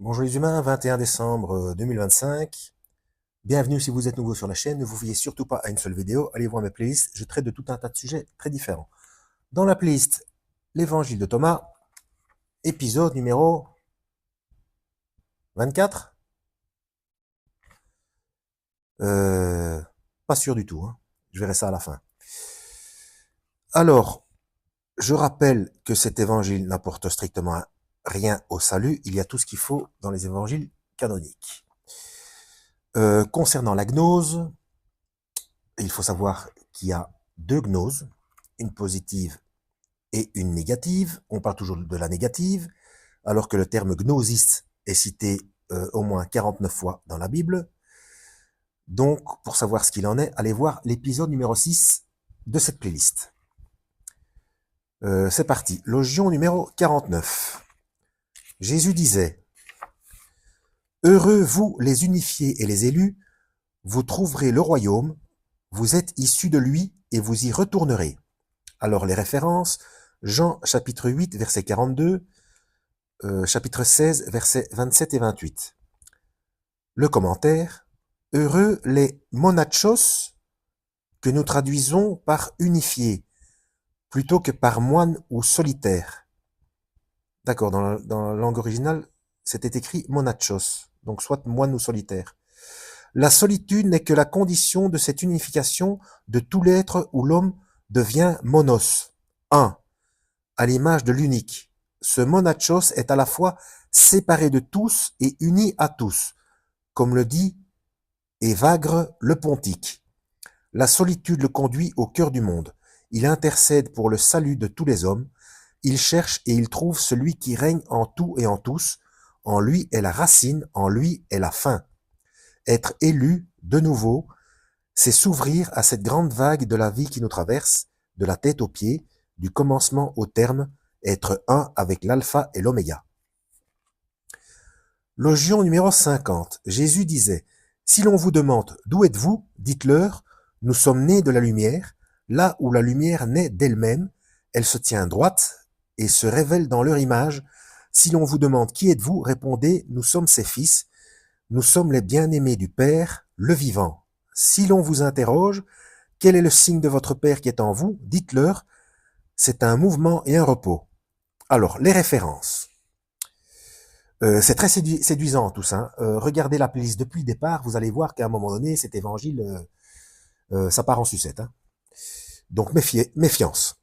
Bonjour les humains, 21 décembre 2025. Bienvenue si vous êtes nouveau sur la chaîne. Ne vous fiez surtout pas à une seule vidéo. Allez voir mes playlists. Je traite de tout un tas de sujets très différents. Dans la playlist, l'évangile de Thomas, épisode numéro 24. Pas sûr du tout, hein. Je verrai ça à la fin. Alors, je rappelle que cet évangile n'apporte strictement rien au salut. Il y a tout ce qu'il faut dans les évangiles canoniques. Concernant la gnose, il faut savoir qu'il y a deux gnoses, une positive et une négative. On parle toujours de la négative, alors que le terme gnosis est cité au moins 49 fois dans la Bible. Donc, pour savoir ce qu'il en est, allez voir l'épisode numéro 6 de cette playlist. C'est parti. Logion numéro 49. Jésus disait: Heureux vous les unifiés et les élus, vous trouverez le royaume, vous êtes issus de lui et vous y retournerez. Alors les références, Jean chapitre 8 verset 42, chapitre 16 versets 27 et 28. Le commentaire, heureux les monachos, que nous traduisons par unifié, plutôt que par moine ou solitaire. D'accord, dans la langue originale, c'était écrit monachos, donc soit moine ou solitaire. La solitude n'est que la condition de cette unification de tout l'être où l'homme devient monos, un, à l'image de l'unique. Ce monachos est à la fois séparé de tous et uni à tous, comme le dit Évagre le Pontique. La solitude le conduit au cœur du monde. Il intercède pour le salut de tous les hommes. Il cherche et il trouve celui qui règne en tout et en tous. En lui est la racine, en lui est la fin. Être élu, de nouveau, c'est s'ouvrir à cette grande vague de la vie qui nous traverse, de la tête aux pieds, du commencement au terme, être un avec l'alpha et l'oméga. Logion numéro 50. Jésus disait: Si l'on vous demande d'où êtes-vous, dites-leur: nous sommes nés de la lumière, là où la lumière naît d'elle-même, elle se tient droite et se révèle dans leur image. Si l'on vous demande qui êtes-vous, répondez: nous sommes ses fils, nous sommes les bien-aimés du Père, le vivant. Si l'on vous interroge: quel est le signe de votre Père qui est en vous, dites-leur: c'est un mouvement et un repos. Alors, les références. C'est très séduisant tout ça. Regardez la playlist depuis le départ, vous allez voir qu'à un moment donné, cet évangile, ça part en sucette, hein. Donc méfiance.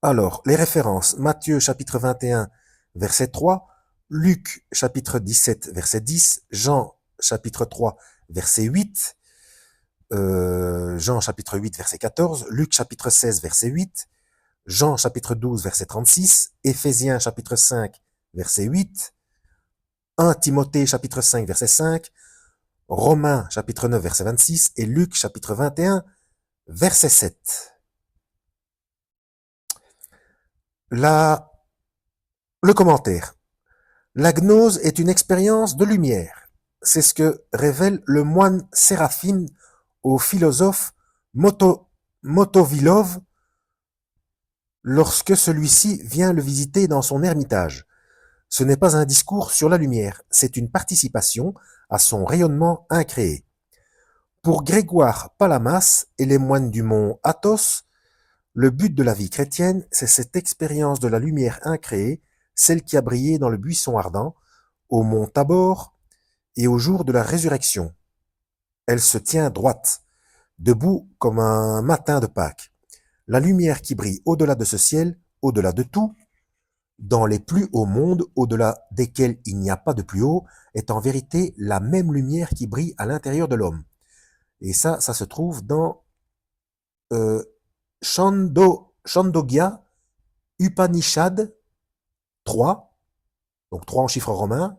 Alors, les références. Matthieu chapitre 21, verset 3, Luc chapitre 17, verset 10, Jean chapitre 3, verset 8, Jean chapitre 8, verset 14, Luc chapitre 16, verset 8, Jean chapitre 12, verset 36, Éphésiens chapitre 5, verset 8, 1 Timothée chapitre 5, verset 5, Romains chapitre 9, verset 26 et Luc chapitre 21, verset 7. Le commentaire. La gnose est une expérience de lumière. C'est ce que révèle le moine Séraphine au philosophe Motovilov lorsque celui-ci vient le visiter dans son ermitage. Ce n'est pas un discours sur la lumière, c'est une participation à son rayonnement incréé. Pour Grégoire Palamas et les moines du mont Athos, le but de la vie chrétienne, c'est cette expérience de la lumière incréée, celle qui a brillé dans le buisson ardent, au mont Tabor et au jour de la résurrection. Elle se tient droite, debout comme un matin de Pâques. La lumière qui brille au-delà de ce ciel, au-delà de tout, dans les plus hauts mondes, au-delà desquels il n'y a pas de plus haut, est en vérité la même lumière qui brille à l'intérieur de l'homme. Et ça se trouve dans euh, Chandogya Upanishad 3, donc 3 en chiffre romain,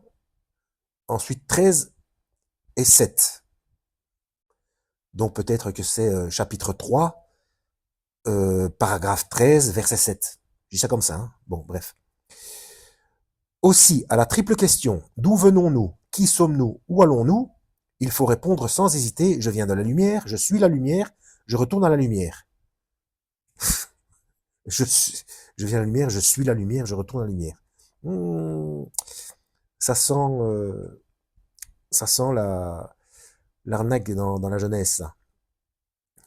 ensuite 13 et 7. Donc peut-être que c'est chapitre 3, paragraphe 13, verset 7. Je dis ça comme ça, hein. Bon, bref. Aussi, à la triple question, d'où venons-nous, qui sommes-nous, où allons-nous, il faut répondre sans hésiter: je viens de la lumière, je suis la lumière, je retourne à la lumière. Je viens de la lumière, je suis la lumière, je retourne à la lumière. Ça sent, l'arnaque dans la jeunesse, ça.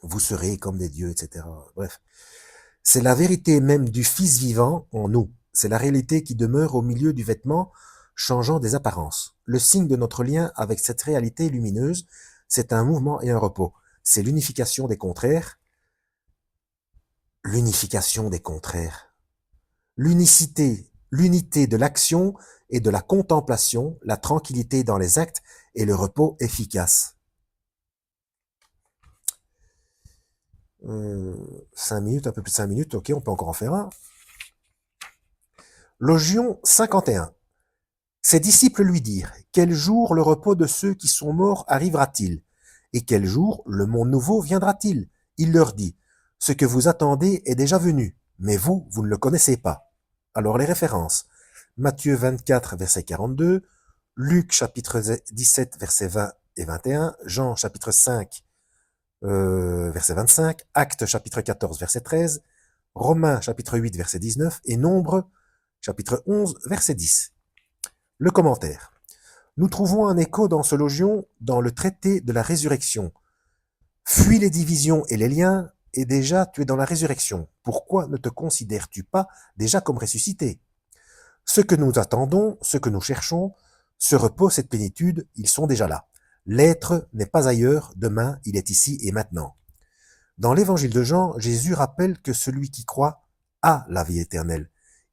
Vous serez comme des dieux, etc. Bref. C'est la vérité même du Fils vivant en nous. C'est la réalité qui demeure au milieu du vêtement, changeant des apparences. Le signe de notre lien avec cette réalité lumineuse, c'est un mouvement et un repos. C'est l'unification des contraires. L'unification des contraires. L'unité de l'action et de la contemplation, la tranquillité dans les actes et le repos efficace. 5 minutes, un peu plus de 5 minutes, ok, on peut encore en faire un. Logion 51. Ses disciples lui dirent, quel jour le repos de ceux qui sont morts arrivera-t-il? Et quel jour le monde nouveau viendra-t-il? Il leur dit, ce que vous attendez est déjà venu, mais vous, vous ne le connaissez pas. Alors les références. Matthieu 24, verset 42, Luc chapitre 17, verset 20 et 21, Jean chapitre 5, verset 25, Actes chapitre 14, verset 13, Romains chapitre 8, verset 19 et Nombre chapitre 11, verset 10. Le commentaire. Nous trouvons un écho dans ce logion dans le traité de la résurrection. Fuis les divisions et les liens, et déjà tu es dans la résurrection. Pourquoi ne te considères-tu pas déjà comme ressuscité? Ce que nous attendons, ce que nous cherchons, ce repos, cette plénitude, ils sont déjà là. L'être n'est pas ailleurs, demain, il est ici et maintenant. Dans l'évangile de Jean, Jésus rappelle que celui qui croit a la vie éternelle.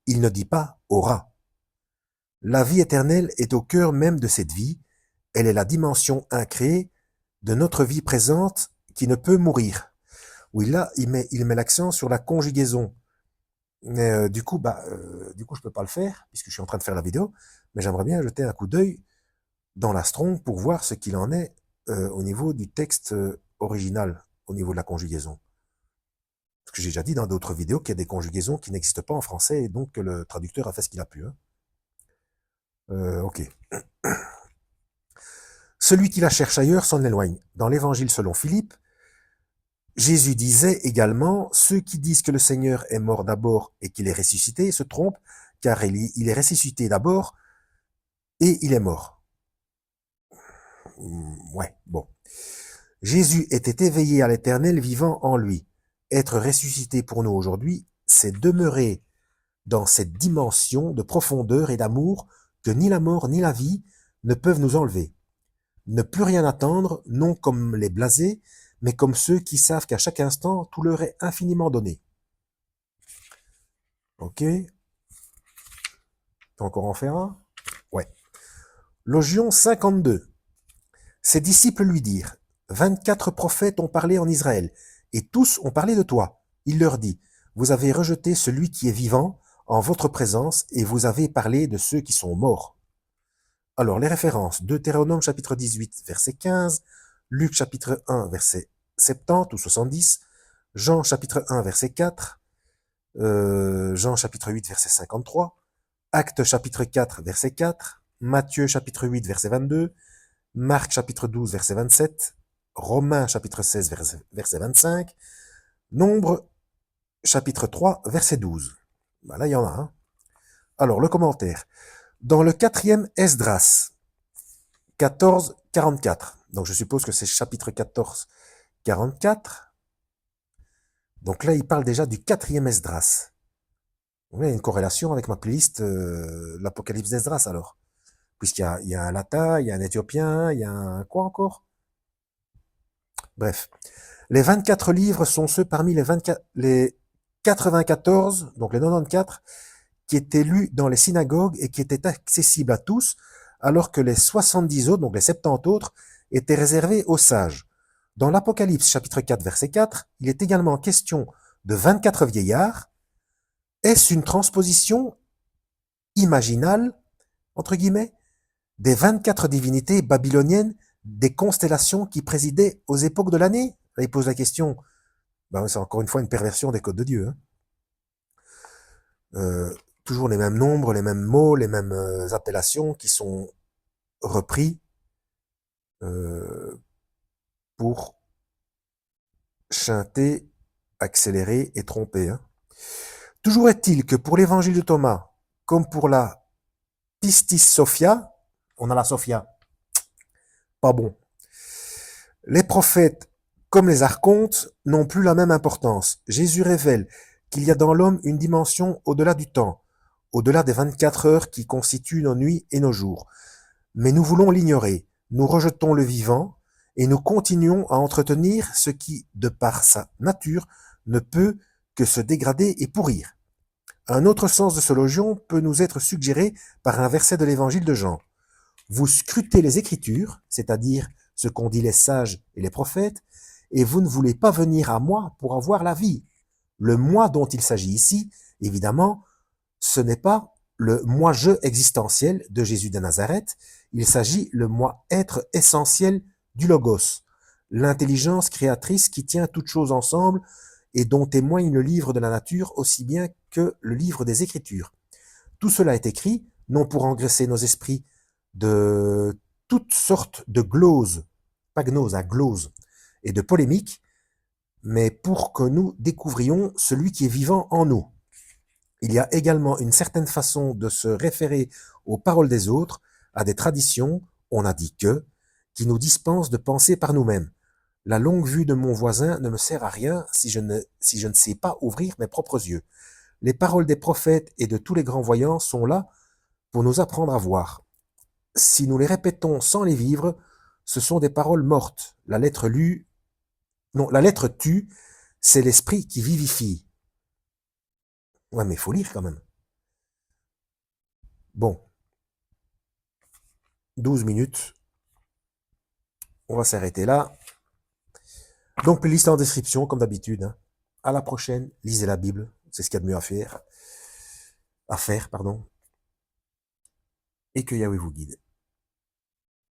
Il ne dit pas aura. La vie éternelle est au cœur même de cette vie. Elle est la dimension incréée de notre vie présente qui ne peut mourir. Oui, là, il met l'accent sur la conjugaison. Mais du coup, je peux pas le faire puisque je suis en train de faire la vidéo. Mais j'aimerais bien jeter un coup d'œil dans la Strong pour voir ce qu'il en est au niveau du texte original, au niveau de la conjugaison. Parce que j'ai déjà dit dans d'autres vidéos qu'il y a des conjugaisons qui n'existent pas en français et donc que le traducteur a fait ce qu'il a pu. Hein. Ok. Celui qui la cherche ailleurs s'en éloigne. Dans l'évangile selon Philippe, Jésus disait également, ceux qui disent que le Seigneur est mort d'abord et qu'il est ressuscité se trompent, car il est ressuscité d'abord et il est mort. Ouais, bon. Jésus était éveillé à l'éternel vivant en lui. Être ressuscité pour nous aujourd'hui, c'est demeurer dans cette dimension de profondeur et d'amour que ni la mort ni la vie ne peuvent nous enlever. Ne plus rien attendre, non comme les blasés, mais comme ceux qui savent qu'à chaque instant, tout leur est infiniment donné. Ok. Peut encore en faire un? Ouais. Logion 52. Ses disciples lui dirent, 24 prophètes ont parlé en Israël, et tous ont parlé de toi. Il leur dit, vous avez rejeté celui qui est vivant en votre présence, et vous avez parlé de ceux qui sont morts. Alors, les références, Deutéronome chapitre 18, verset 15, Luc chapitre 1, verset 70 ou 70, Jean chapitre 1, verset 4, Jean chapitre 8, verset 53, Actes chapitre 4, verset 4, Matthieu chapitre 8, verset 22, Marc chapitre 12, verset 27, Romains chapitre 16, verset 25, Nombre chapitre 3, verset 12. Ben là, il y en a un. Alors, le commentaire. Dans le 4e Esdras, 14, 44. Donc, je suppose que c'est chapitre 14, 44. Donc là, il parle déjà du 4e Esdras. Il y a une corrélation avec ma playlist l'Apocalypse d'Esdras, alors. Puisqu'il y a un latin, il y a un éthiopien, il y a un quoi encore? Bref. Les 24 livres sont ceux parmi les 94, donc les 94, qui étaient lus dans les synagogues et qui étaient accessibles à tous, alors que les 70 autres, donc les 70 autres, étaient réservés aux sages. Dans l'Apocalypse chapitre 4, verset 4, il est également question de 24 vieillards. Est-ce une transposition imaginale, entre guillemets, des 24 divinités babyloniennes des constellations qui présidaient aux époques de l'année? Là, il pose la question. Ben, c'est encore une fois une perversion des codes de Dieu. Hein. Toujours les mêmes nombres, les mêmes mots, les mêmes appellations qui sont repris pour chanter, accélérer et tromper. Hein. Toujours est-il que pour l'évangile de Thomas, comme pour la pistis Sophia, on a la Sophia, pas bon. Les prophètes, comme les archontes, n'ont plus la même importance. Jésus révèle qu'il y a dans l'homme une dimension au-delà du temps, au-delà des 24 heures qui constituent nos nuits et nos jours. Mais nous voulons l'ignorer, nous rejetons le vivant, et nous continuons à entretenir ce qui, de par sa nature, ne peut que se dégrader et pourrir. Un autre sens de ce logion peut nous être suggéré par un verset de l'évangile de Jean. Vous scrutez les Écritures, c'est-à-dire ce qu'ont dit les sages et les prophètes, et vous ne voulez pas venir à moi pour avoir la vie. Le moi dont il s'agit ici, évidemment, ce n'est pas le moi-je existentiel de Jésus de Nazareth, il s'agit le moi-être essentiel du Logos, l'intelligence créatrice qui tient toutes choses ensemble et dont témoigne le livre de la nature aussi bien que le livre des Écritures. Tout cela est écrit, non pour engraisser nos esprits de toutes sortes de gloses, pas gnose, à glose, et de polémiques, mais pour que nous découvrions celui qui est vivant en nous. Il y a également une certaine façon de se référer aux paroles des autres, à des traditions, on a dit que, qui nous dispensent de penser par nous-mêmes. La longue vue de mon voisin ne me sert à rien si je ne sais pas ouvrir mes propres yeux. Les paroles des prophètes et de tous les grands voyants sont là pour nous apprendre à voir. Si nous les répétons sans les vivre, ce sont des paroles mortes. La lettre tue, c'est l'esprit qui vivifie. Ouais, mais il faut lire quand même. Bon, 12 minutes. On va s'arrêter là. Donc, playlist en description, comme d'habitude. Hein. À la prochaine, lisez la Bible. C'est ce qu'il y a de mieux à faire. Et que Yahweh vous guide.